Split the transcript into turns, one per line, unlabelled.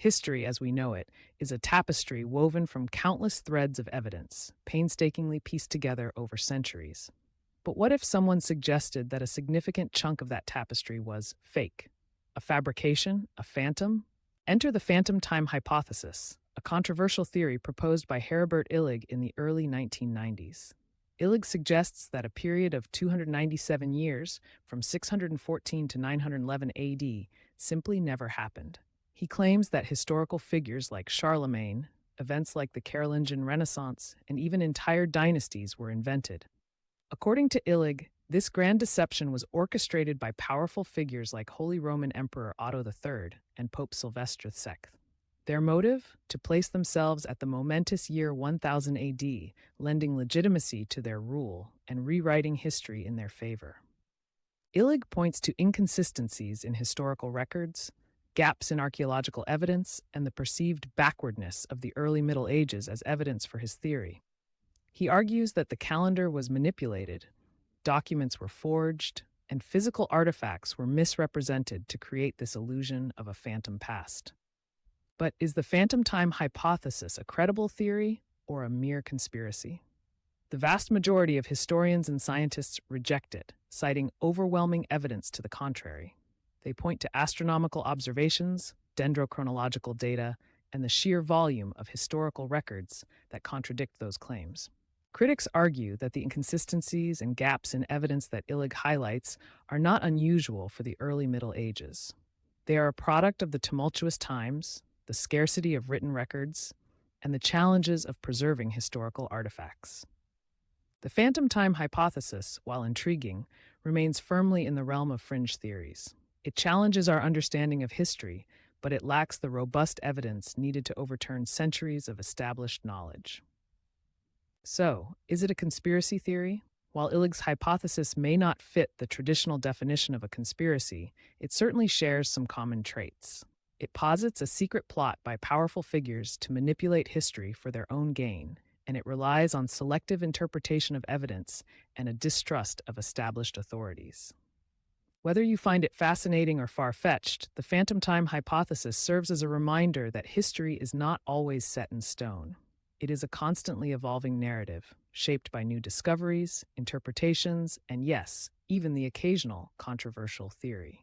History, as we know it, is a tapestry woven from countless threads of evidence, painstakingly pieced together over centuries. But what if someone suggested that a significant chunk of that tapestry was fake? A fabrication? A phantom? Enter the phantom time hypothesis, a controversial theory proposed by Heribert Illig in the early 1990s. Illig suggests that a period of 297 years, from 614 to 911 AD, simply never happened. He claims that historical figures like Charlemagne, events like the Carolingian Renaissance, and even entire dynasties were invented. According to Illig, this grand deception was orchestrated by powerful figures like Holy Roman Emperor Otto III and Pope Sylvester II. Their motive? To place themselves at the momentous year 1000 AD, lending legitimacy to their rule and rewriting history in their favor. Illig points to inconsistencies in historical records, gaps in archaeological evidence, and the perceived backwardness of the early Middle Ages as evidence for his theory. He argues that the calendar was manipulated, documents were forged, and physical artifacts were misrepresented to create this illusion of a phantom past. But is the phantom time hypothesis a credible theory or a mere conspiracy? The vast majority of historians and scientists reject it, citing overwhelming evidence to the contrary. They point to astronomical observations, dendrochronological data, and the sheer volume of historical records that contradict those claims. Critics argue that the inconsistencies and gaps in evidence that Illig highlights are not unusual for the early Middle Ages. They are a product of the tumultuous times, the scarcity of written records, and the challenges of preserving historical artifacts. The phantom time hypothesis, while intriguing, remains firmly in the realm of fringe theories. It challenges our understanding of history, but it lacks the robust evidence needed to overturn centuries of established knowledge. So, is it a conspiracy theory? While Illig's hypothesis may not fit the traditional definition of a conspiracy, it certainly shares some common traits. It posits a secret plot by powerful figures to manipulate history for their own gain, and it relies on selective interpretation of evidence and a distrust of established authorities. Whether you find it fascinating or far-fetched, the phantom time hypothesis serves as a reminder that history is not always set in stone. It is a constantly evolving narrative, shaped by new discoveries, interpretations, and yes, even the occasional controversial theory.